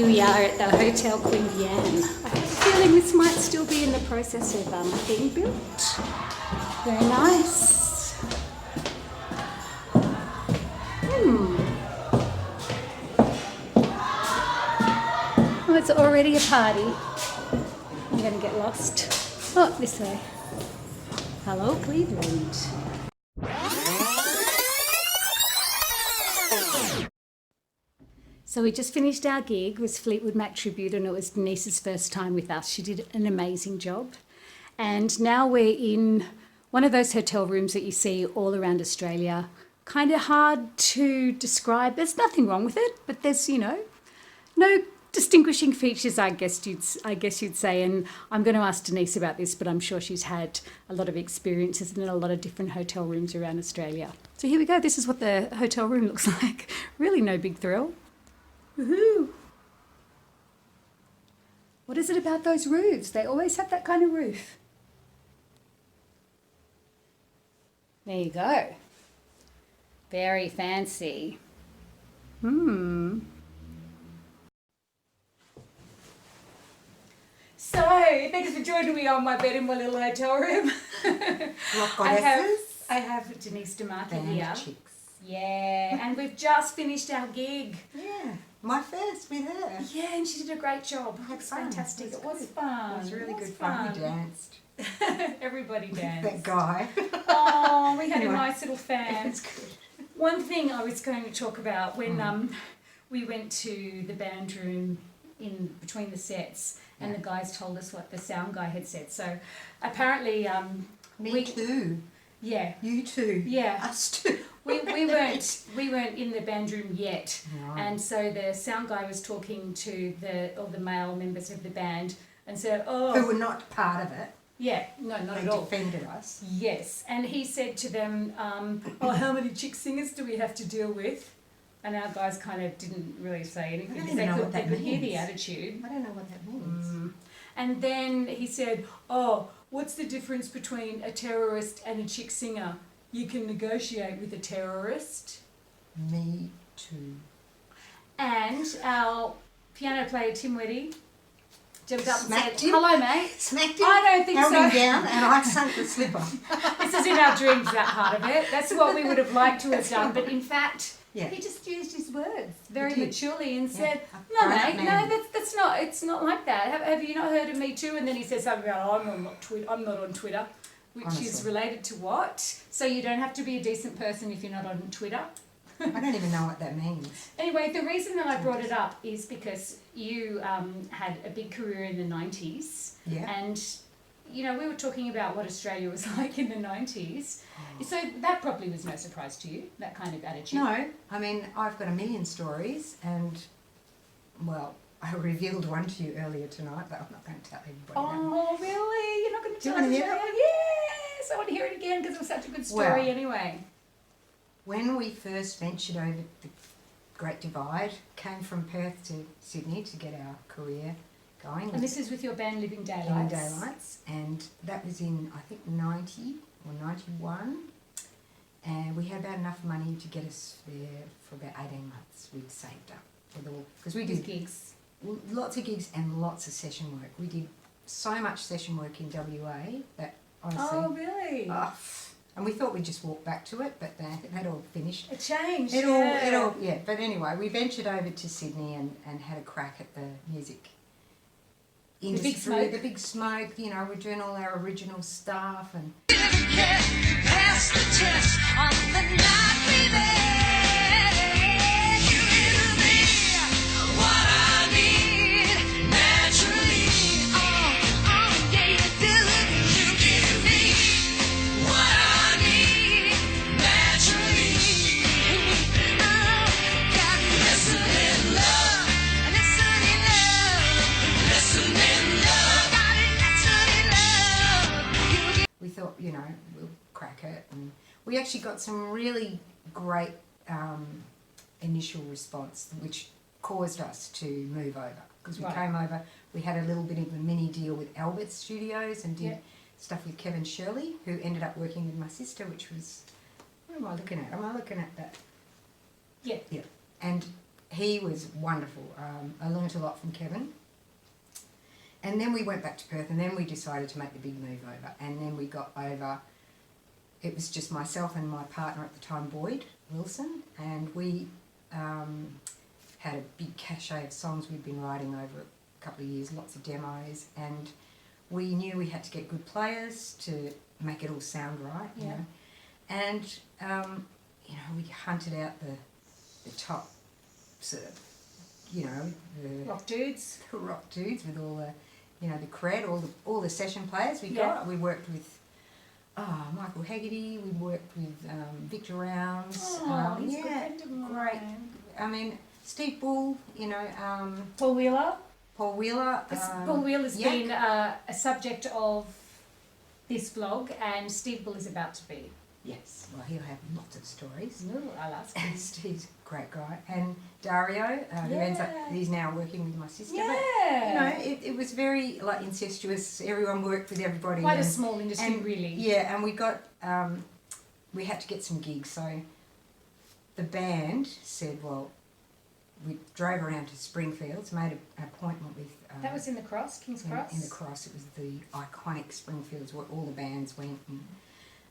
Here we are at the Hotel Queen Anne. I have a feeling this might still be in the process of being built. Very nice. Oh, it's already a party. I'm going to get lost. Oh, this way. Hello, Cleveland. So we just finished our gig with Fleetwood Mac Tribute, and it was Denise's first time with us. She did an amazing job. And now we're in one of those hotel rooms that you see all around Australia. Kind of hard to describe. There's nothing wrong with it, but there's, no distinguishing features, I guess you'd say. And I'm going to ask Denise about this, but I'm sure she's had a lot of experiences in a lot of different hotel rooms around Australia. So here we go. This is what the hotel room looks like. Really no big thrill. Woohoo! What is it about those roofs? They always have that kind of roof. There you go. Very fancy. So, thanks for joining me on my bed in my little hotel room. I have Denise De Marchi here. Chicks. Yeah, and we've just finished our gig. Yeah, my first with her. Yeah, and she did a great job. It was fantastic. It was fun. It was really good fun. We danced. Everybody danced. That guy. Oh, we had a nice little fan. It's good. One thing I was going to talk about when we went to the band room in between the sets, and the guys told us what the sound guy had said. So apparently, Me too. Yeah. You too. Yeah. Us too. we weren't in the band room yet, and so the sound guy was talking to all the male members of the band and said, "Oh, who were not part of it." Yeah, no, not they at all. Defended us. Yes, and he said to them, "Oh, how many chick singers do we have to deal with?" And our guys kind of didn't really say anything because they could hear the attitude. I don't know what that means. And then he said, "Oh, what's the difference between a terrorist and a chick singer? You can negotiate with a terrorist." Me too. And our piano player Tim Weddy jumped up and Smacked said, him? "Hello, mate." Smacked him. I don't think held so. him down, and I sunk the slipper. This is in our dreams, that part of it. That's what we would have liked to have done, but in fact, he just used his words very maturely and said, "No, mate, no, that's not. It's not like that. Have you not heard of Me Too?" And then he said something about, "Oh, I'm not on Twitter," which is related to what? So you don't have to be a decent person if you're not on Twitter. I don't even know what that means. Anyway, the reason that I brought it up is because you had a big career in the 90s. Yeah. And, we were talking about what Australia was like in the 90s. So that probably was no surprise to you, that kind of attitude. No, I mean, I've got a million stories, and, well, I revealed one to you earlier tonight, but I'm not going to tell anybody that. Oh, really? You're not going to tell us? Do you want to hear it? Yes, I want to hear it again because it was such a good story anyway. When we first ventured over the Great Divide, came from Perth to Sydney to get our career going. And this is with your band Living Daylights? Living Daylights, and that was in, I think, 90 or 91, and we had about enough money to get us there for about 18 months. We'd saved up because we did gigs. Lots of gigs and lots of session work. We did so much session work in WA that honestly... Oh, really? And we thought we'd just walk back to it, but that all finished. It changed. It all, But anyway, we ventured over to Sydney and had a crack at the music industry. The big smoke. We're doing all our original stuff and... Didn't get past the test on the night we met. You give me what I need naturally. Yeah, you do. You give me what I need naturally. Got listening love, listening love, listening love, got listening love. We thought, we'll crack it, and we actually got some really great initial response, which caused us to move over because we came over. We had a little bit of a mini deal with Albert Studios and did stuff with Kevin Shirley, who ended up working with my sister, which was, what am I looking at? Am I looking at that? Yeah. Yeah. And he was wonderful. I learnt a lot from Kevin. And then we went back to Perth, and then we decided to make the big move over. And then we got over, it was just myself and my partner at the time, Boyd Wilson, and we had a big cachet of songs we'd been writing over a couple of years, lots of demos, and we knew we had to get good players to make it all sound right, you know. And, you know, we hunted out the top sort of, you know, the Rock dudes. rock dudes with all the, you know, the cred, all the session players we got. We worked with Michael Haggerty, we worked with Victor Rounds. He's a good friend of mine. Great. I mean, Steve Bull, you know. Paul Wheeler. Paul Wheeler. Paul Wheeler's been a subject of this vlog, and Steve Bull is about to be. Yes, well, he'll have lots of stories. No, I'll ask him. Steve's a great guy. And Dario, who ends up, he's now working with my sister. Yeah. But, you know, it was very, like, incestuous. Everyone worked with everybody. Quite a small industry, and, really. Yeah, and we got, we had to get some gigs. So the band said, well, we drove around to Springfields, made an appointment with... that was in the Cross, King's Cross? In the Cross. It was the iconic Springfields where all the bands went.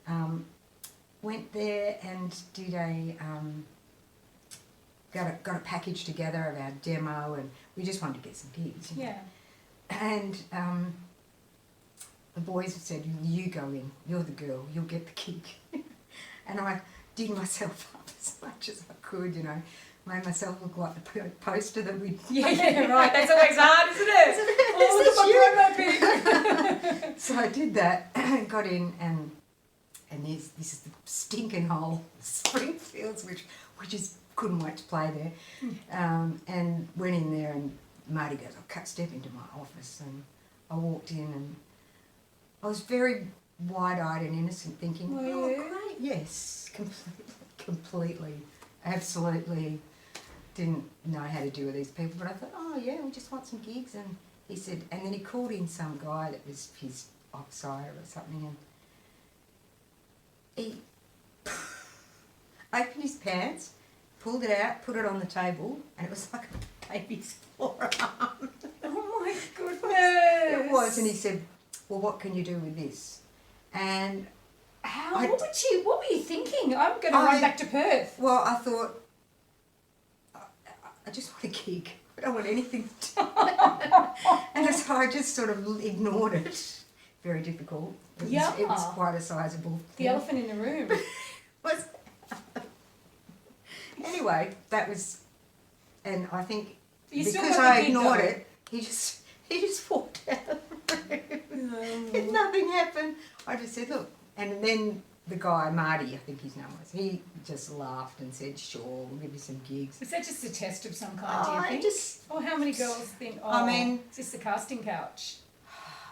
And, went there and did got a package together of our demo, and we just wanted to get some gigs. You know? Yeah. And the boys said, you go in, you're the girl, you'll get the gig. And I did myself up as much as I could, you know. Made myself look like the poster that we... Yeah, right, that's always hard, isn't it? Oh, look at my promo. So I did that, got in, and this is the stinking hole, Springfields, which we just couldn't wait to play there. And went in there, and Marty goes, I'll step into my office. And I walked in, and I was very wide-eyed and innocent, thinking, oh, great, yes, completely, absolutely didn't know how to deal with these people. But I thought, oh, yeah, we just want some gigs. And he said, and then he called in some guy that was his offside or something, and he opened his pants, pulled it out, put it on the table, and it was like a baby's forearm. Oh my goodness. It was, and he said, well, what can you do with this? And what were you thinking? I'm going to run back to Perth. Well, I thought, I just want a gig. I don't want anything to do. And so I just sort of ignored it. Very difficult. It was quite a sizable thing. The elephant in the room. Anyway, that was, and I think because I ignored it, he just walked out of the room. And nothing happened. I just said, look, and then the guy, Marty, I think his name was, he just laughed and said, sure, we'll give you some gigs. Was that just a test of some kind, do you think? Or how many girls think, I mean, is this the casting couch?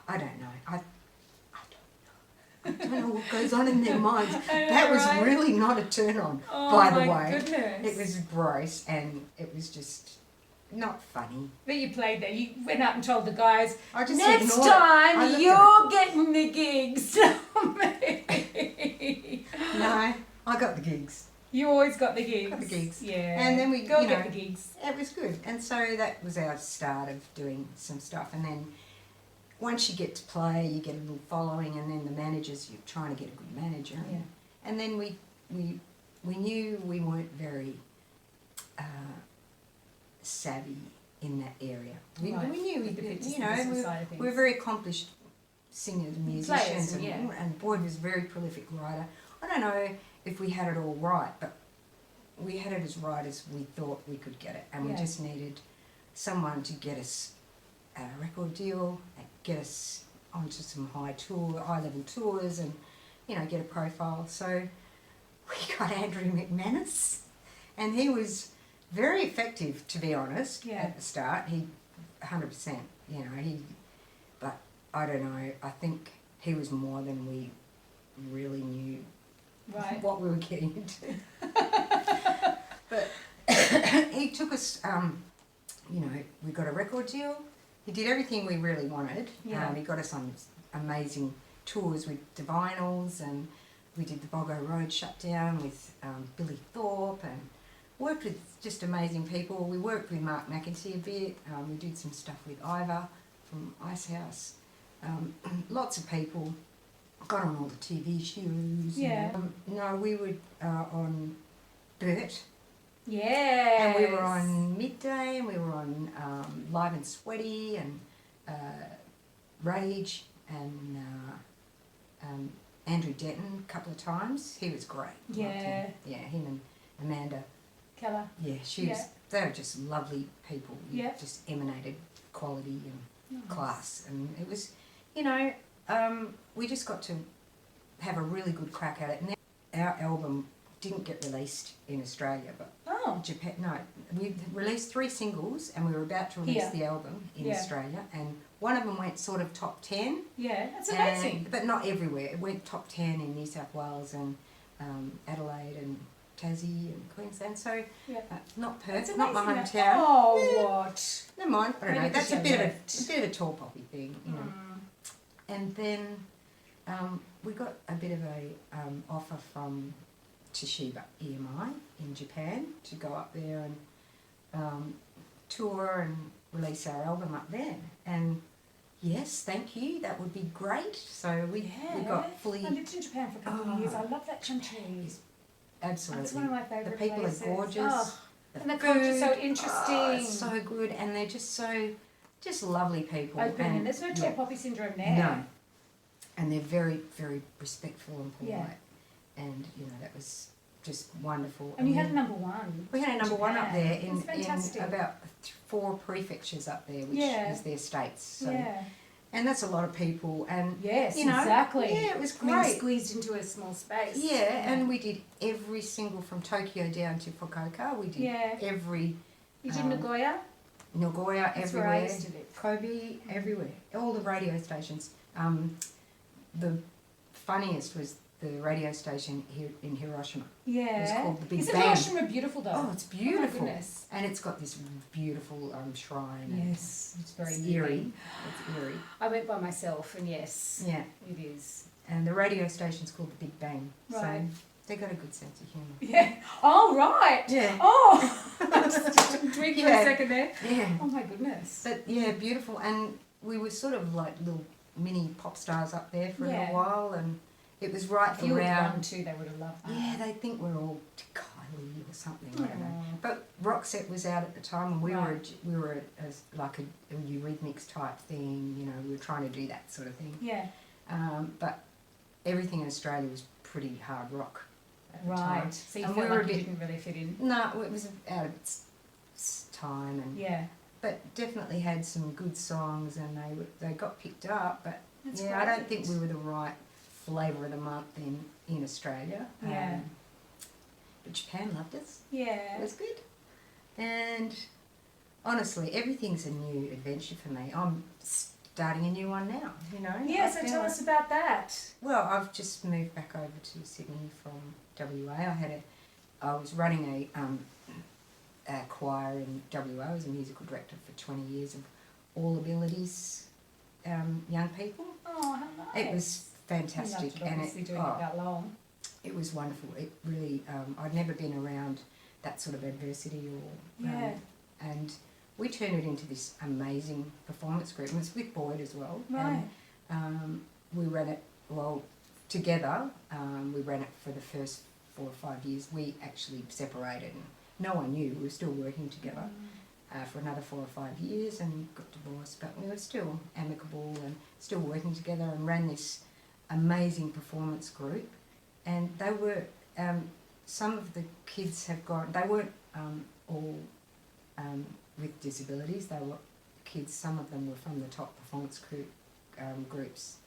I don't know. I don't know what goes on in their minds. That was really not a turn on, by the way. Oh my goodness. It was gross, and it was just not funny. But you played there. You went out and told the guys, I just next ignored time it. you're getting the gigs. No, I got the gigs. You always got the gigs. Got the gigs. Yeah. And then we get the gigs. It was good. And so that was our start of doing some stuff. And then once you get to play, you get a little following, and then the managers, you're trying to get a good manager. Yeah. And then we knew we weren't very savvy in that area. We knew we were very accomplished singers and musicians, and Boyd was a very prolific writer. I don't know if we had it all right, but we had it as right as we thought we could get it, and we just needed someone to get us a record deal, get us onto some high-level tours, and get a profile. So we got Andrew McManus, and he was very effective, to be honest. At the start, he 100%. But I don't know. I think he was more than we really knew what we were getting into. But he took us. We got a record deal. He did everything we really wanted. He got us on amazing tours with Divinals, and we did the Boggo Road Shutdown with Billy Thorpe, and worked with just amazing people. We worked with Mark McEntee a bit. We did some stuff with Ivor from Icehouse. Lots of people. Got on all the TV shows. Yeah. No, we were on Bert. Yeah. And we were on Midday, and we were on Live and Sweaty, and Rage, and Andrew Denton a couple of times. He was great. Yeah. Yeah, him and Amanda. Keller. Yeah, they were just lovely people. Yeah. Just emanated quality and Nice. class. And it was, we just got to have a really good crack at it. And our album didn't get released in Australia, but Japan, no. We released 3 singles, and we were about to release the album in Australia, and one of them went sort of top 10. Yeah, that's amazing. But not everywhere. It went top 10 in New South Wales and Adelaide and Tassie and Queensland. So not Perth, not my hometown. Oh, what? Never mind. I don't know. Maybe That's a because bit of a tall poppy thing, And then we got a bit of a offer from Toshiba EMI in Japan to go up there and tour and release our album up there. And yes, thank you, that would be great. So we got fully... I lived in Japan for a couple of years. I love that country. Absolutely. It's one of my favourite The people places. are gorgeous. Oh, the and the culture's so food, interesting. It's so good, and they're just lovely people. Open, and there's no tall poppy syndrome there. No. And they're very, very respectful and polite. Yeah. And, that was just wonderful. And you had a number one. We had a number one up there in fantastic. about 4 prefectures up there, which is their states. So. Yeah. And that's a lot of people. And exactly. Yeah, it was I mean, great. squeezed into a small space. Yeah, and we did every single, from Tokyo down to Fukuoka. We did every... You did Nagoya? Nagoya, That's everywhere. where I used to live. Kobe, everywhere. All the radio stations. The funniest was the radio station here in Hiroshima. Yeah. It's called the Big Isn't Bang. Hiroshima beautiful though? Oh, it's beautiful. Oh my goodness. And it's got this beautiful shrine. Yes, it's very eerie. It's eerie. I went by myself, and yes, Yeah. it is. And the radio station's called the Big Bang. Right. So they got a good sense of humour. Yeah. Oh, right. Yeah. Oh. Just drink for a second there. Yeah. Oh my goodness. But yeah, beautiful. And we were sort of like little mini pop stars up there for a little while, and it was right if you were around. young too, they would have loved that. Yeah, they think we're all Kylie or something. I don't know. But Roxette was out at the time, and we were like a Eurythmics type thing. We were trying to do that sort of thing. Yeah. But everything in Australia was pretty hard rock at the Right. time. So you And felt we were like a you bit- didn't really fit in. No, it was out of its time, and Yeah. but definitely had some good songs, and they got picked up. But That's I don't great. think we were the right flavour of the month in Australia. Yeah. But Japan loved us. Yeah. It was good. And honestly, everything's a new adventure for me. I'm starting a new one now, Yeah, so tell us about that. Well, I've just moved back over to Sydney from WA. I was running a choir in WA. I was a musical director for 20 years of all abilities young people. Oh, how nice. It was fantastic, and and doing it that long. it was wonderful. It really, I'd never been around that sort of adversity and we turned it into this amazing performance group. And it's with Boyd as well. Right. And we ran it, together. We ran it for the first 4 or 5 years. We actually separated, and no one knew. We were still working together for another 4 or 5 years, and got divorced. But we were still amicable and still working together, and ran this amazing performance group. And they were, some of the kids have gone, they weren't all with disabilities. They were kids, some of them were from the top performance groups.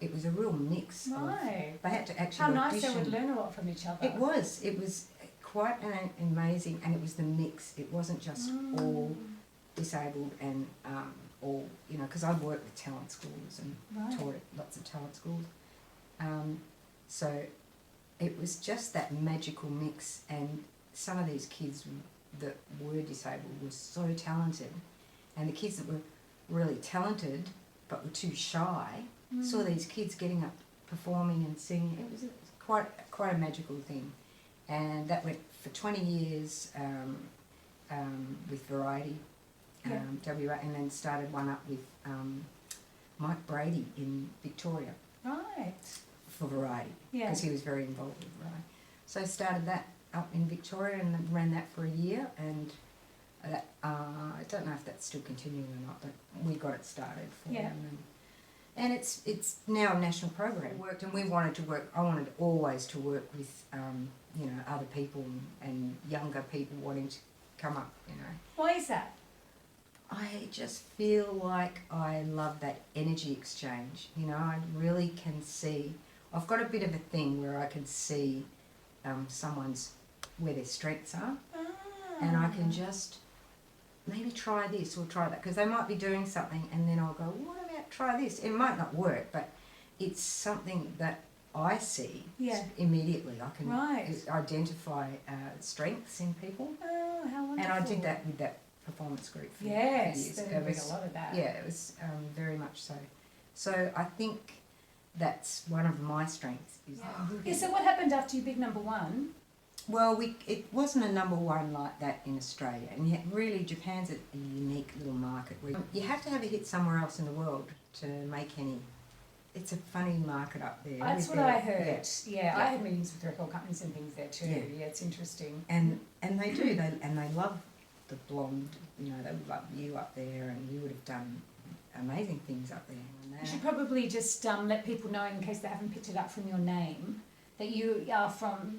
It was a real mix. Right. They had to actually How nice audition. they would learn a lot from each other. It was quite amazing, and it was the mix. It wasn't just all disabled and all, because I worked with talent schools and taught at lots of talent schools. So it was just that magical mix, and some of these kids that were disabled were so talented, and the kids that were really talented but were too shy saw these kids getting up performing and singing. It was quite a magical thing, and that went for 20 years with Variety, WA, and then started one up with Mike Brady in Victoria. Right. For Variety, Yeah. because he was very involved with Variety. So I started that up in Victoria and ran that for a year, and I don't know if that's still continuing or not, but we got it started for them. And it's now a national program. Worked, and we wanted to work. I wanted always to work with other people and younger people wanting to come up. Why is that? I just feel like I love that energy exchange. I really can see. I've got a bit of a thing where I can see where their strengths are, and I can just maybe try this or try that, because they might be doing something and then I'll go, what about try this? It might not work, but it's something that I see immediately. I can identify strengths in people. Oh, how wonderful. And I did that with that performance group for years. There was a lot of that. Yeah, it was very much so. So I think that's one of my strengths. So what happened after your big number one? Well, it wasn't a number one like that in Australia, and yet really Japan's a unique little market where you have to have a hit somewhere else in the world to make any. It's a funny market up there. That's what I heard. Yeah, I had meetings with record companies and things there too. Yeah, it's interesting. And they do. They love the blonde. They love you up there, and you would have done amazing things up there. You should probably just let people know, in case they haven't picked it up from your name, that you are from,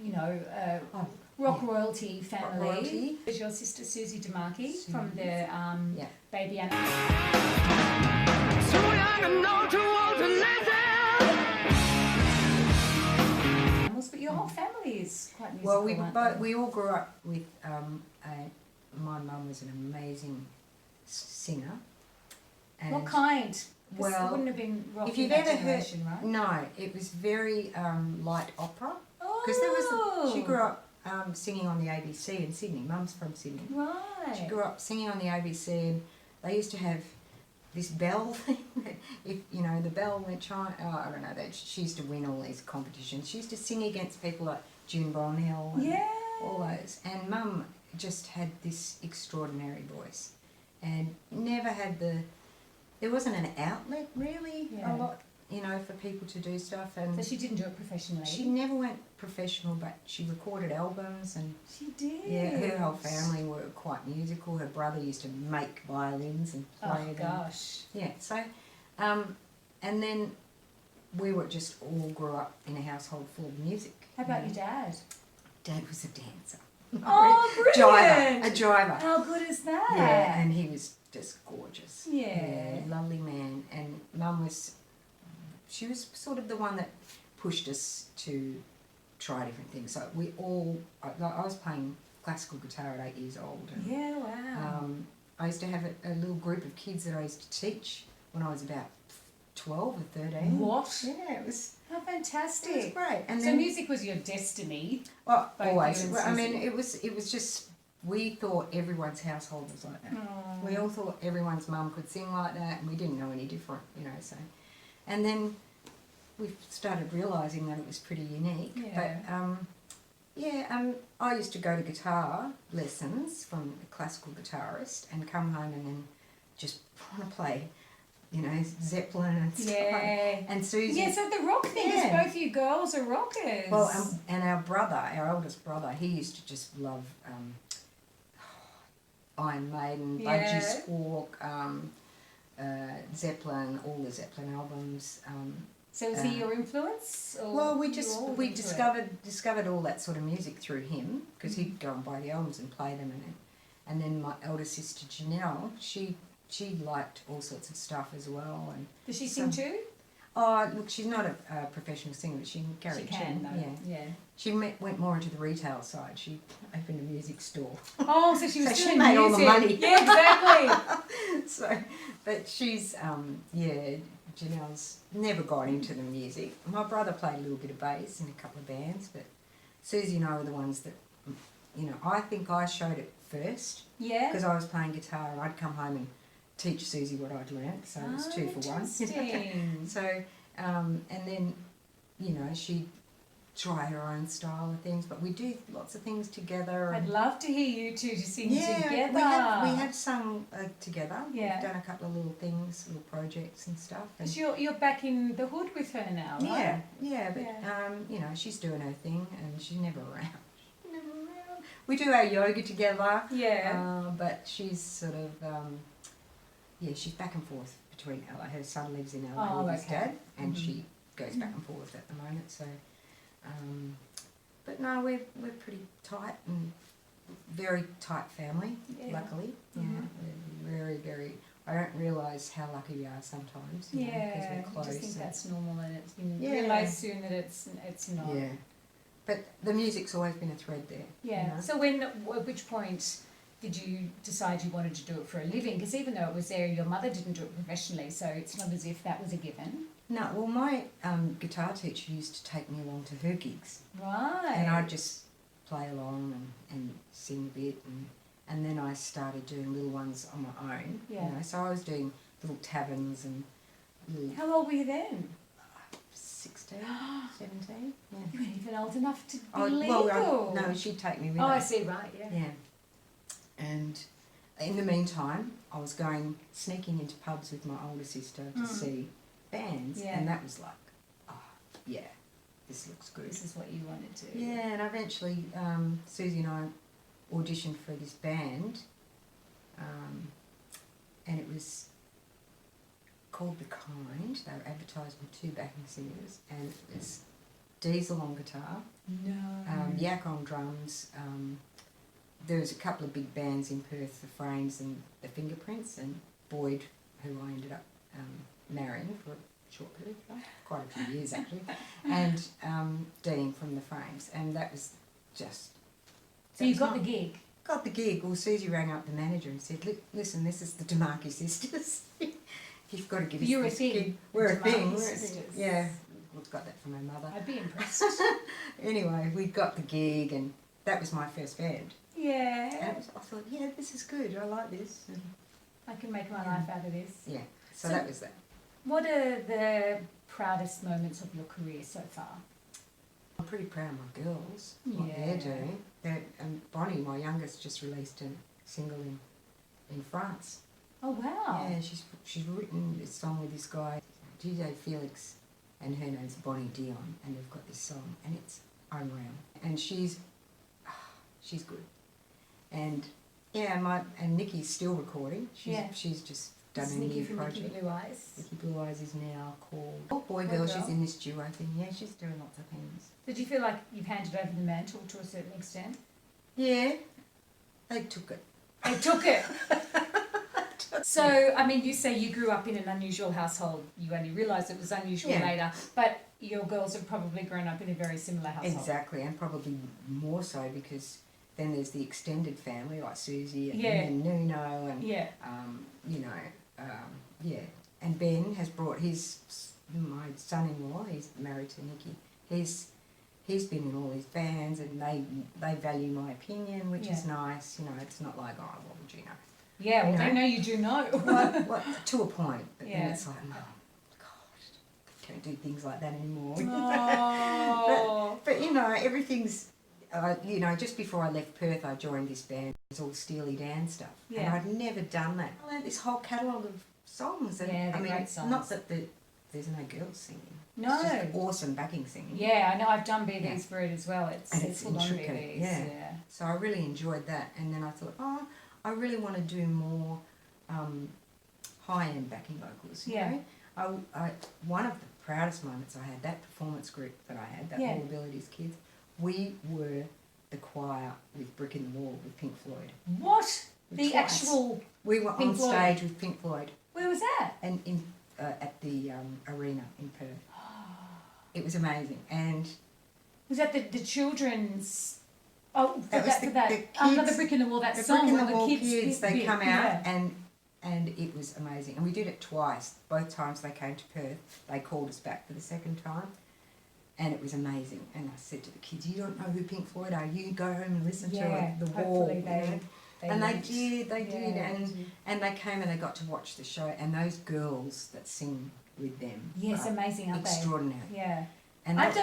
rock royalty family. Rock royalty. There's your sister Susie De Marchi from the Baby Anna. But your whole family is quite musical. Well, we all grew up with. My mum was an amazing singer. And what kind? Well, it wouldn't have been rock if you've in that ever heard, generation, right? No, it was very light opera. Oh. She grew up singing on the ABC in Sydney. Mum's from Sydney. Right. She grew up singing on the ABC, and they used to have this bell thing. If the bell went chime, I don't know. She used to win all these competitions. She used to sing against people like June Bonhill and all those. And Mum just had this extraordinary voice, and never had there wasn't an outlet really a lot, for people to do stuff. And so she didn't do it professionally? She never went professional, but she recorded albums, and she did. Yeah, her whole family were quite musical. Her brother used to make violins and play them. Oh gosh. Yeah, so and then we just all grew up in a household full of music. How about your dad? Dad was a dancer. Oh, brilliant! A driver. How good is that? Yeah, and he was just gorgeous. Yeah. Lovely man. And Mum she was sort of the one that pushed us to try different things. So I was playing classical guitar at 8 years old. And, yeah, wow. I used to have a little group of kids that I used to teach when I was about 12 or 13. What? Yeah, it was. How fantastic! It was great. And so then, music was your destiny. Well, always. I mean, it was just. We thought everyone's household was like that. Oh. We all thought everyone's mum could sing like that, and we didn't know any different, So, and then we started realising that it was pretty unique. Yeah. But I used to go to guitar lessons from a classical guitarist, and come home and then just want to play. Zeppelin and stuff. Yeah. And Susie. Yeah, so the rock thing is both you girls are rockers. Well, and our eldest brother, he used to just love Iron Maiden, Budgie Squawk, Zeppelin, all the Zeppelin albums. So was he your influence? Or well, we discovered all that sort of music through him, because he'd go and buy the albums and play them, and then my elder sister Janelle, she liked all sorts of stuff as well. And does she sing too? Oh, look, she's not a professional singer, but she can carry a tune. Yeah. She went more into the retail side. She opened a music store. Oh, so she was doing she made music. all the money. Yeah, exactly. But she's, Janelle's never got into the music. My brother played a little bit of bass in a couple of bands, but Susie and I were the ones that, I think I showed it first. Yeah. Because I was playing guitar, and I'd come home and teach Susie what I'd learnt, so it was 2 for 1. Interesting. So, and then, try her own style of things, but we do lots of things together. I'd love to hear you two to sing Yeah, together. we have sung together. Yeah. We've done a couple of little things, little projects and stuff. And Because you're back in the hood with her now, right? yeah, but Yeah. you know, she's doing her thing and she's never around. We do our yoga together. Yeah. But she's sort of she's back and forth between LA. Her son lives in LA with his dad, and she goes back and forth at the moment. So, but no, we're pretty tight and very tight family. Yeah. Luckily, we're very, very. I don't realise how lucky we are sometimes. You know, 'cause we're You close just think and- that's normal, and you realise soon that it's not. Yeah, but the music's always been a thread there. Yeah. You know? So at which point did you decide you wanted to do it for a living? Because even though it was there, your mother didn't do it professionally, so it's not as if that was a given. No, well, my guitar teacher used to take me along to her gigs. Right. And I'd just play along and sing a bit, and then I started doing little ones on my own. Yeah. You know, so I was doing little taverns and little How old were you then? 16, 17. Yeah. You weren't even old enough to be Oh, legal. well, no, she'd take me with Oh, her. I see. Right. Yeah. Yeah. And in the meantime, I was sneaking into pubs with my older sister to see bands, Yeah. and that was like, oh, yeah, this looks good. This is what you wanted to. Yeah, and eventually Susie and I auditioned for this band, and it was called The Kind. They were advertised with 2 backing singers, and it was Diesel on guitar, No. Yak on drums. There was a couple of big bands in Perth, The Frames and The Fingerprints, and Boyd, who I ended up marrying for a short period of time, quite a few years actually, and Dean from The Frames, and that was just... So you got the gig? Got the gig. Well, Susie rang up the manager and said, listen, this is the De Marchi sisters. You've got to give us You're a this thing. gig. We're a De Marchi thing. sisters. Yeah, we've got that from my mother. I'd be impressed. Anyway, we got the gig, and that was my first band. Yeah. And I thought, yeah, this is good. I like this. And I can make my life out of this. yeah, so So- that was that. What are the proudest moments of your career so far? I'm pretty proud of my girls, what Yeah. they're doing. Bonnie, my youngest, just released a single in France. Oh, wow. Yeah, she's written a song with this guy, DJ Felix, and her name's Bonnie Dion, and they've got this song, and it's unreal. And she's good. And yeah, and Nikki's still recording. She's just done This a is Nikki new from project. Nikki Blue Eyes. Nikki Blue Eyes is now called Boy Boy Girl. Girl. She's in this duo thing. Yeah, she's doing lots of things. Did you feel like you've handed over the mantle to a certain extent? Yeah, they took it. They took it. So, I mean, you say you grew up in an unusual household. You only realised it was unusual Yeah. later, but your girls have probably grown up in a very similar household. Exactly, and probably more so because then there's the extended family like Susie and, Yeah. and Nuno and Yeah. yeah. And Ben has brought my son-in-law. He's married to Nikki. He's been in all these bands, and they value my opinion, which is nice. You know, it's not like, oh, what would you know? Yeah, well, You they know? know you do know. Well, to a point, but Yeah. then it's like, oh, God, don't do things like that anymore. Oh. But you know, everything's, you know, just before I left Perth, I joined this band. It was all Steely Dan stuff. Yeah. And I'd never done that. I learned this whole catalogue of songs. And Yeah, I they're mean, great it's songs. not that there's no girls singing. No. It's just awesome backing singing. Yeah, I know. I've done BDs Yeah. for it as well. It's And it's full on intricate, BDs. yeah. So I really enjoyed that. And then I thought, oh, I really want to do more high-end backing vocals. You know? One of the proudest moments I had, that performance group that I had, that All Abilities Kids, we were the choir with Brick in the Wall with Pink Floyd. What? The Twice. actual... We were Pink on Floyd. stage with Pink Floyd Where was that? and at the arena in Perth. It was amazing. And Was that the children's... Oh, for That was that, the- for that. the Not the kids- Brick in the Wall, that the song Brick in where the Wall kids... kids, they bit, come out yeah. and it was amazing. And we did it twice. Both times they came to Perth, they called us back for the second time. And it was amazing. And I said to the kids, you don't know who Pink Floyd are. You go home and listen to it, The Wall. hopefully you know. And won't. they did. Yeah. And they came and they got to watch the show. And those girls that sing with them Yes, are amazing, aren't they? extraordinary. Yeah. And I've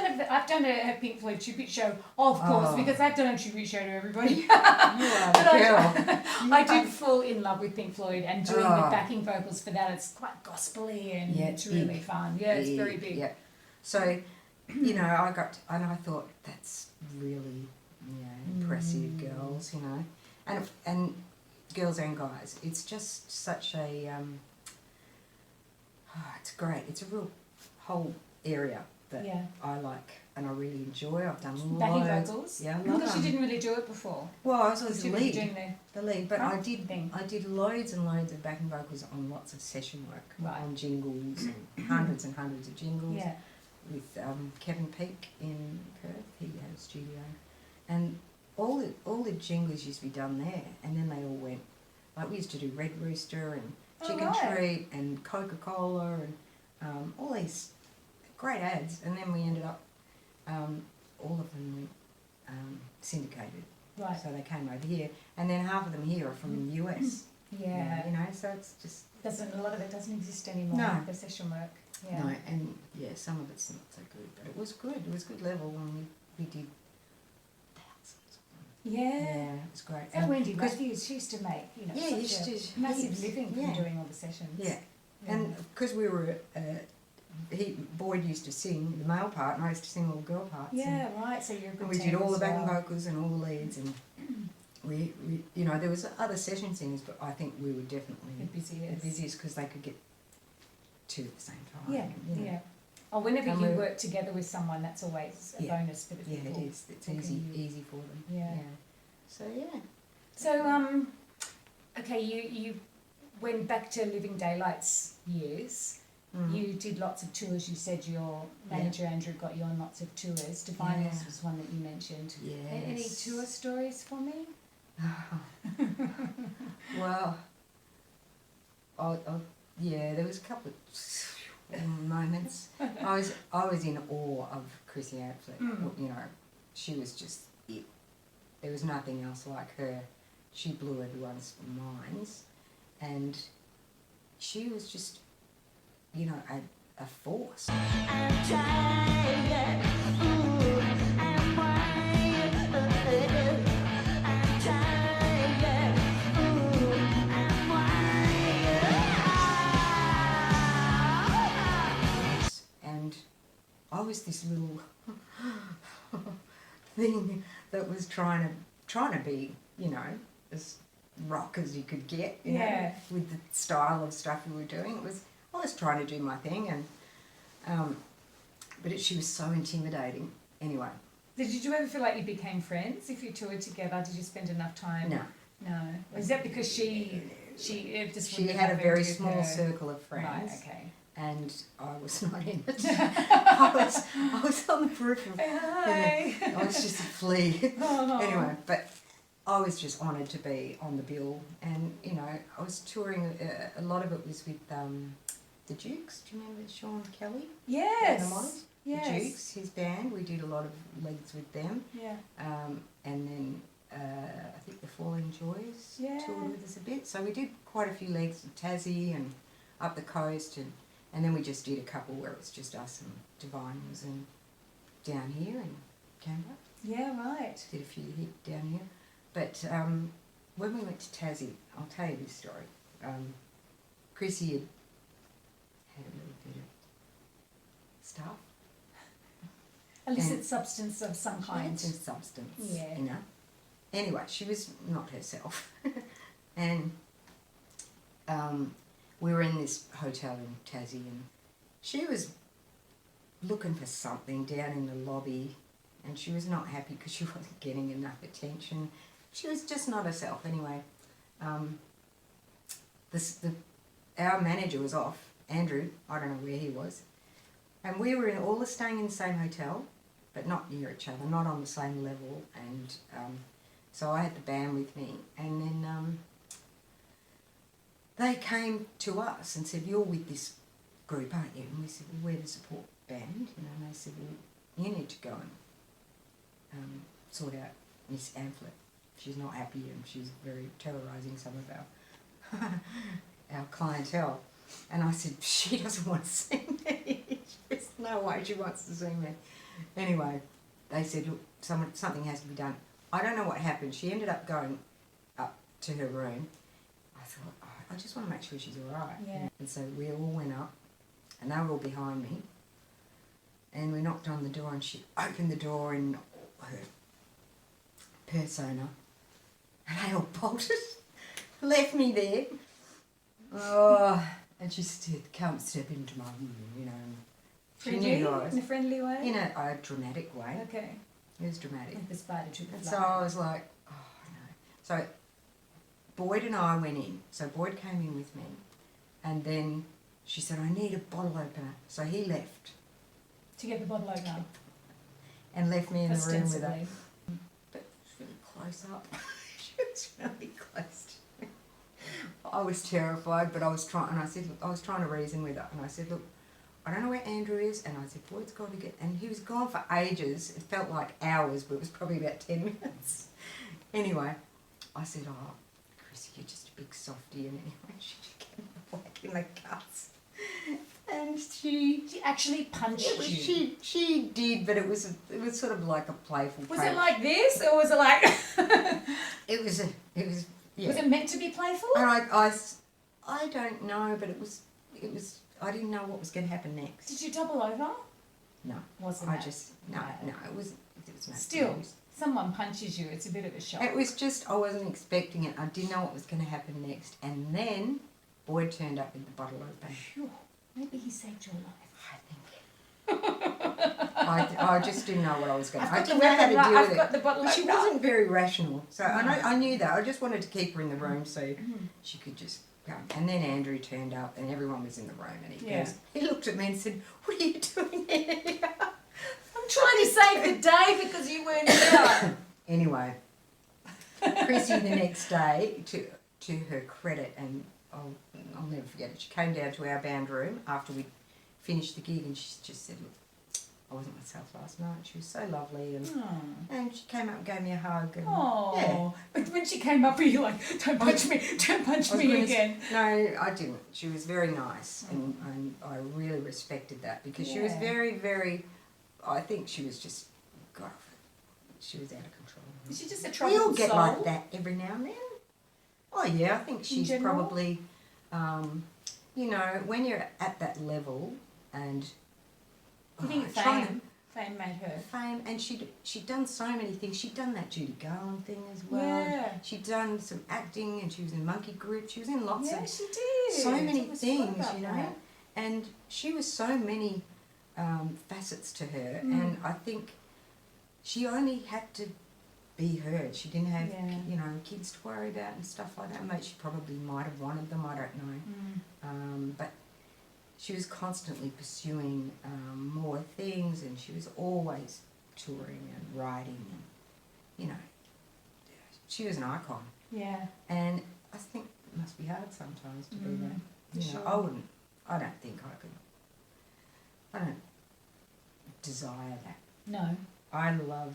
done a Pink Floyd tribute show, of course, because I've done a tribute show to everybody. You are the girl. I did fall in love with Pink Floyd, and doing the backing vocals for that, it's quite gospel-y and it's really fun. Yeah, it's very big. Yeah. So, you know, I thought that's really, impressive girls, you know, and girls and guys. It's just such a, it's great. It's a real whole area that I like and I really enjoy. I've done backing vocals. Yeah, I love because you didn't really do it before. Well, I was the lead. The lead, but I did loads and loads of backing vocals on lots of session work, on jingles, and hundreds of jingles. Yeah. With Kevin Peake in Perth, he had a studio, and all the jingles used to be done there, and then they all went. Like we used to do Red Rooster and Chicken Treat and Coca-Cola and all these great ads, and then we ended up all of them went syndicated. Right. So they came over here, and then half of them here are from the US. Yeah. You know, so it's just a lot of it doesn't exist anymore. No. The session work. Yeah. No, and some of it's not so good, but it was good. It was good level when we did thousands of them. Yeah. It was great. And Wendy Matthews, she used to make, such a massive living from doing all the sessions. Yeah. And because we were, Boyd used to sing the male part, and I used to sing all the girl parts. Yeah, right. So you're a good and we did all the backing vocals and all the leads, and we there was other session singers, but I think we were definitely the busiest because they could get two at the same time. Yeah, yeah. Oh, whenever you work together with someone, that's always a bonus for the people. Yeah, it is. It's easy for them. Yeah. So yeah. So okay, you went back to Living Daylights years. You did lots of tours. You said your manager Andrew got you on lots of tours. Diviners was one that you mentioned. Yes. Any tour stories for me? Well, there was a couple of moments. I was in awe of Chrissy Amphlett. You know, she was just it. There was nothing else like her. She blew everyone's minds, and she was just, you know, a force. And I was this little thing that was trying to be, you know, as rock as you could get, you know, with the style of stuff we were doing. I was trying to do my thing, and but she was so intimidating. Anyway. Did you ever feel like you became friends if you toured together? Did you spend enough time? No. Is that because she had a very small circle of friends? Right. Okay. And I was not in it. I was on the peripheral. Hi. I was just a flea. Oh. Anyway, but I was just honoured to be on the bill, and you know, I was touring. A lot of it was with the Dukes. Do you remember Sean Kelly? Yes. The Models. Yes. The Dukes, his band. We did a lot of legs with them. Yeah. And then I think the Falling Joys toured with us a bit. So we did quite a few legs in Tassie and up the coast, and then we just did a couple where it was just us and Diviners and down here in Canberra. Yeah, right. Did a few hit down here. But when we went to Tassie, I'll tell you this story. Chrissy had a little bit of stuff. Illicit substance of some kind. Some substance, yeah. You know. Anyway, she was not herself. And we were in this hotel in Tassie, and she was looking for something down in the lobby, and she was not happy because she wasn't getting enough attention. She was just not herself. Anyway, our manager was off, Andrew, I don't know where he was, and we were all staying in the same hotel, but not near each other, not on the same level, and so I had the band with me, and then they came to us and said, "You're with this group, aren't you?" And we said, "Well, we're the support band," you know, and they said, "Well, you need to go and sort out Miss Amphlett. She's not happy and she's very terrorising some of our clientele." And I said, "She doesn't want to see me." She was No way she wants to see me. Anyway, they said, look, something has to be done. I don't know what happened. She ended up going up to her room. I thought, oh, I just want to make sure she's all right. Yeah. And so we all went up, and they were all behind me. And we knocked on the door, and she opened the door in her persona. And they all bolted, left me there. Oh, and she said, come step into my room, you know. She knew who I was. In a friendly way? In a dramatic way. Okay. It was dramatic. Like the spider took the And fly. so I was like, oh no. So Boyd and I went in. So Boyd came in with me. And then she said, I need a bottle opener. So he left. To get the bottle opener. And left me in the room with her. Ostensibly. But she was really close up. She was really close to me. I was terrified, but I was trying, and I said, look, I was trying to reason with her. And I said, look, I don't know where Andrew is. And I said, Boyd's got to get, and he was gone for ages. It felt like hours, but it was probably about 10 minutes. Anyway, I said, oh, Chrissy, you're just a big softie. And anyway, she came back in the guts. And she actually punched you. She did, but it was sort of like a playful. Was it like this, or was it like? It was. Yeah. Was it meant to be playful? And I don't know, but it was. I didn't know what was going to happen next. Did you double over? No. Wasn't I it? just no. It was no Still, news. someone punches you. It's a bit of a shock. It was just I wasn't expecting it. I didn't know what was going to happen next, and then Boyd turned up with the bottle opener. Phew. Maybe he saved your life. I think. I just didn't know what I was going to. I I've didn't know how to deal with I've it. got the bottle But she opener. wasn't very rational, so I knew that. I just wanted to keep her in the room so she could just go. And then Andrew turned up, and everyone was in the room, and he looked at me and said, "What are you doing here?" I'm trying to save the day because you weren't here. Anyway, Chrissy the next day, to her credit, and I'll never forget it. She came down to our band room after we finished the gig, and she just said, "Look, I wasn't myself last night." She was so lovely, and she came up and gave me a hug. And, yeah. But when she came up, were you like, don't punch me again? No, I didn't. She was very nice, and I really respected that because she was very, very. I think she was just, God, she was out of control. Is she just a We troubled all get soul? like that every now and then. Oh yeah, I think she's probably, you know, when you're at that level, and You think fame made her? Fame, and she'd done so many things. She'd done that Judy Garland thing as well. Yeah. She'd done some acting, and she was in Monkey Grip. She was in lots of she did. so many I almost things, forgot you know. about that. And she was so many facets to her, and I think she only had to be her. She didn't have, you know, kids to worry about and stuff like that. Maybe she probably might have wanted them. I don't know. But she was constantly pursuing more things, and she was always touring and writing, and you know, she was an icon. Yeah. And I think it must be hard sometimes to be that. You know, sure. I don't think I could. I don't desire that. No. I love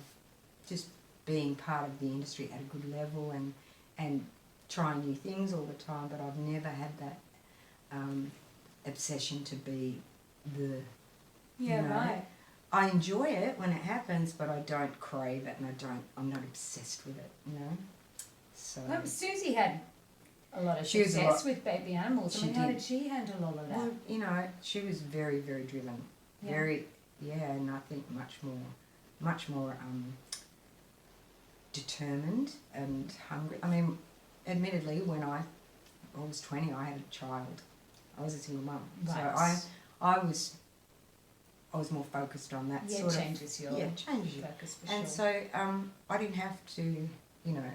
just being part of the industry at a good level and trying new things all the time, but I've never had that obsession to be the. Yeah, you know, right. I enjoy it when it happens, but I don't crave it, and I'm not obsessed with it, you know. So. Well, Susie had a lot of She was a success lot- with baby animals. I she mean, how did. did she handle all of that? Well, you know, she was very, very driven. Yeah. And I think much more determined and hungry. I mean, admittedly, when I was 20, I had a child. I was a single mum, Right. so I was more focused on that sort of. Changes your changes you. focus for And sure. so I didn't have to, you know,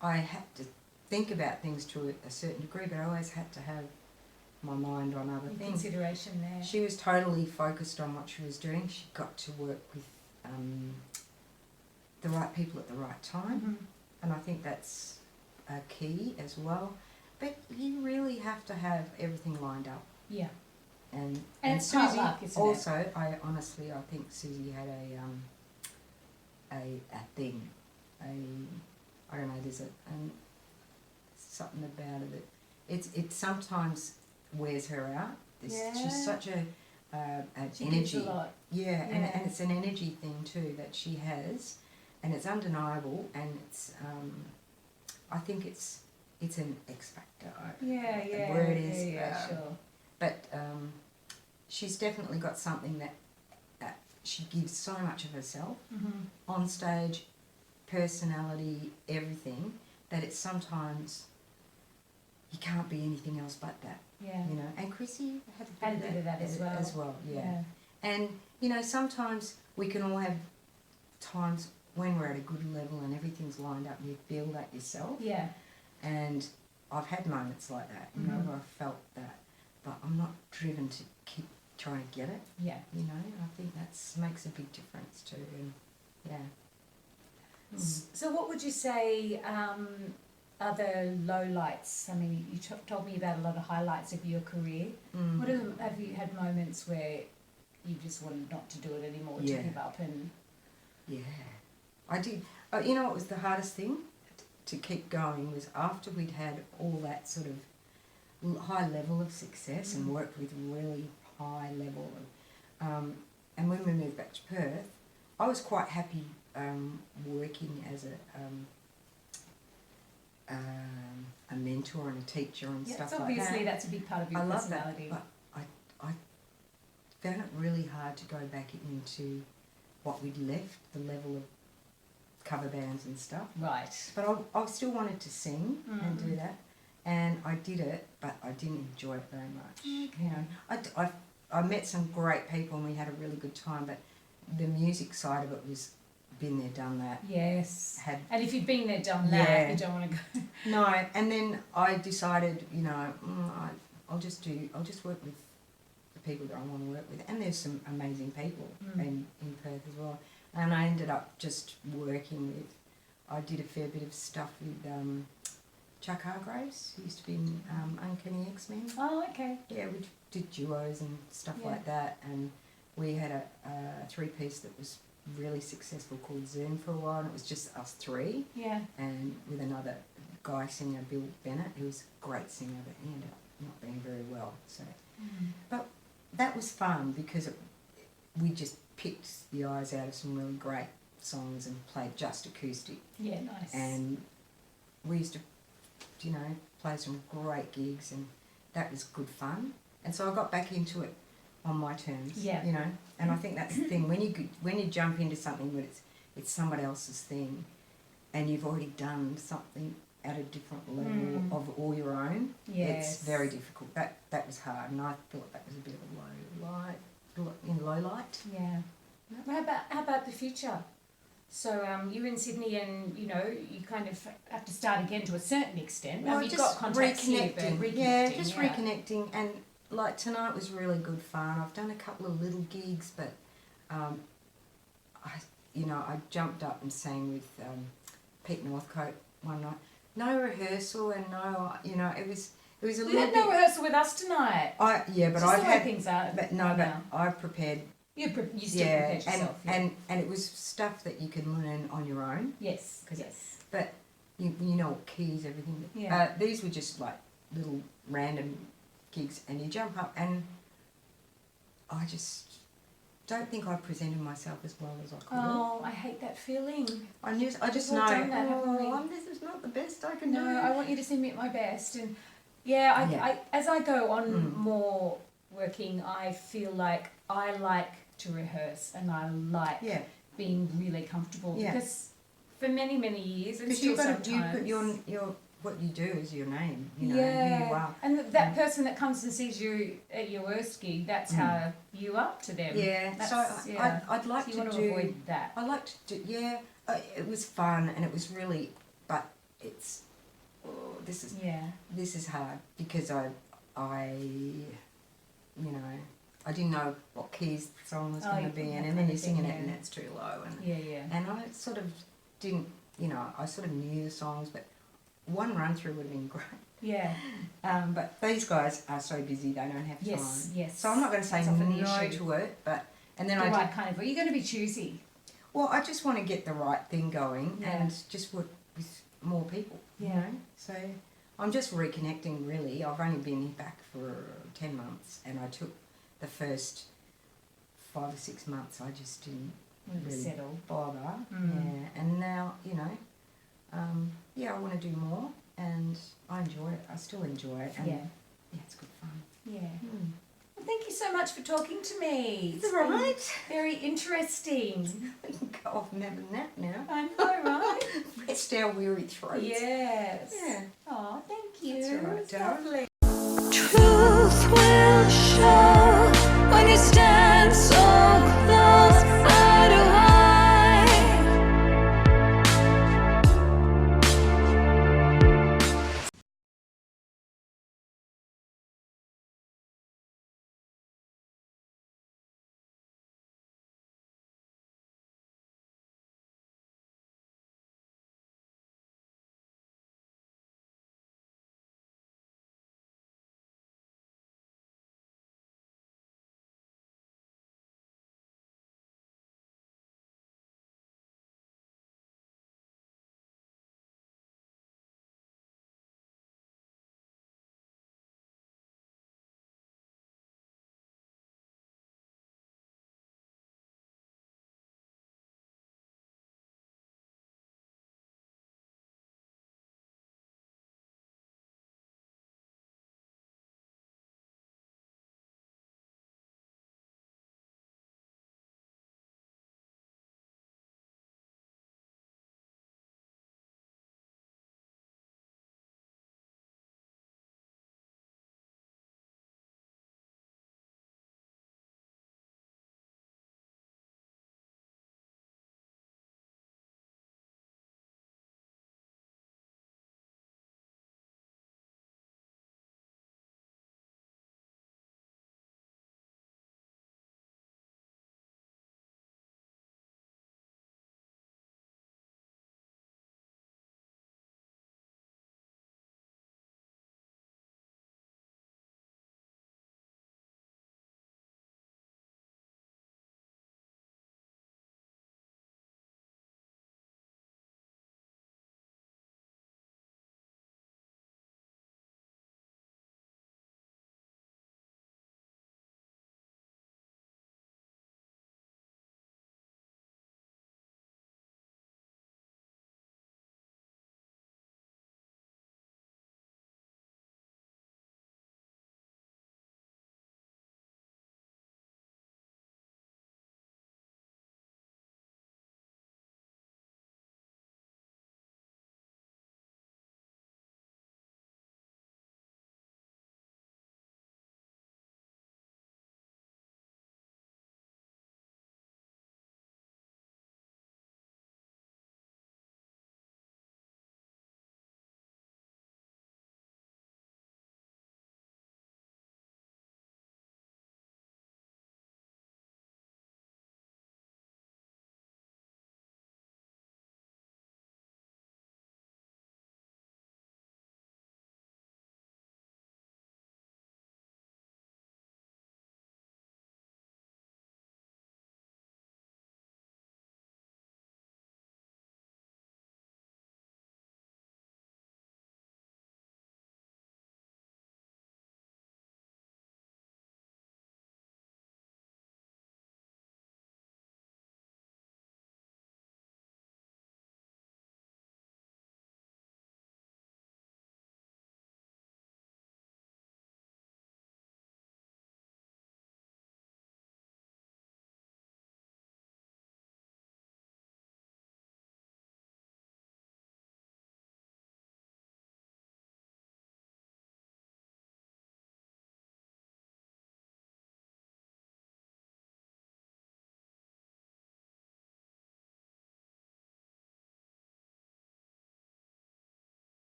I had to think about things to a certain degree, but I always had to have my mind on other things. Consideration there. She was totally focused on what she was doing. She got to work with the right people at the right time, and I think that's a key as well. But you really have to have everything lined up. Yeah. And it's hard Susie luck, isn't also, I think Susie had a thing, I don't know, there's something about it that it sometimes wears her out. She's such a an She energy. gives a lot. Yeah, and it's an energy thing too that she has, and it's undeniable, and it's I think it's an X factor. The word is sure. But she's definitely got something that she gives so much of herself on stage, personality, everything, that it's sometimes you can't be anything else but that. Yeah. You know, and Chrissy had a bit of that as well. As well, yeah. And you know, sometimes we can all have times when we're at a good level and everything's lined up and you feel that yourself. Yeah. And I've had moments like that, you know, where I felt that, but I'm not driven to keep trying to get it. Yeah. You know, I think that makes a big difference too. And yeah. So what would you say are the lowlights? I mean, you told me about a lot of highlights of your career. What have you had moments where you just wanted not to do it anymore, to give up? And yeah, I did. You know what was the hardest thing to keep going was after we'd had all that sort of high level of success and worked with really high level. And when we moved back to Perth, I was quite happy working as a mentor and a teacher and stuff like that. Obviously that's a big part of your personality. I love that, but I found it really hard to go back into what we'd left, the level of cover bands and stuff. Right. But I still wanted to sing and do that, and I did it, but I didn't enjoy it very much. Okay. You know, I met some great people and we had a really good time, but the music side of it was been there, done that. Yes. And if you've been there, done that, you don't want to go. No, and then I decided, you know, I'll just work with the people that I want to work with, and there's some amazing people in Perth as well. And I ended up just working with. I did a fair bit of stuff with Chuck Hargraves, who used to be in Uncanny X-Men. Oh, okay. Yeah, we did duos and stuff like that, and we had a three-piece that was really successful called Zoom for a while, and it was just us three. Yeah. And with another guy singer, Bill Bennett, who was a great singer, but he ended up not being very well. So, but that was fun because we just picked the eyes out of some really great songs and played just acoustic. Yeah, nice. And we used to, you know, play some great gigs, and that was good fun. And so I got back into it on my terms, you know. And I think that's the thing, when you jump into something where it's somebody else's thing, and you've already done something at a different level of all your own, it's very difficult. That was hard, and I thought that was a bit of a low light. Yeah. Well, how about the future? So you're in Sydney, and you know you kind of have to start again to a certain extent. Well, you've got contacts here, but reconnecting. Reconnecting, and like tonight was really good fun. I've done a couple of little gigs, but I jumped up and sang with Pete Northcote one night. No rehearsal and no, it was a little. You had no rehearsal with us tonight. But I've had things out. But I've prepared. You still prepared yourself. And it was stuff that you can learn on your own. Yes. But you know what keys, everything. Yeah. These were just like little random gigs, and you jump up, and I just don't think I presented myself as well as I could. Oh, I hate that feeling. I just know. Done that, this is not the best I can do. No, I want you to see me at my best, and I as I go on more working, I feel like I like to rehearse, and I like being really comfortable because for many years, and still sometimes you put your what you do is your name, who you are. And that person that comes and sees you at your worst gig, that's how you are to them. Yeah, I'd like to avoid that. I'd like to do, it was fun, and it was really, but it's, this is hard, because I didn't know what keys the song was going to be in, and then you're singing it and it's too low. And I sort of didn't, I sort of knew the songs, but one run through would have been great. Yeah. But these guys are so busy, they don't have time. Yes. So I'm not going to say no to it, but and then the right kind of. Are you going to be choosy? Well, I just want to get the right thing going and just work with more people. You know? So I'm just reconnecting. Really, I've only been back for 10 months, and I took the first 5 or 6 months, I just didn't really settle. bother. Yeah, and now, you know, I want to do more, and I enjoy it. I still enjoy it. And Yeah, it's good fun. yeah. Well, thank you so much for talking to me. It's all right. been very interesting. We can go off and have a nap now. I know, right? Rest our weary throats. Yes. Yeah. Oh, thank you. That's all right, It's darling. lovely. Truth will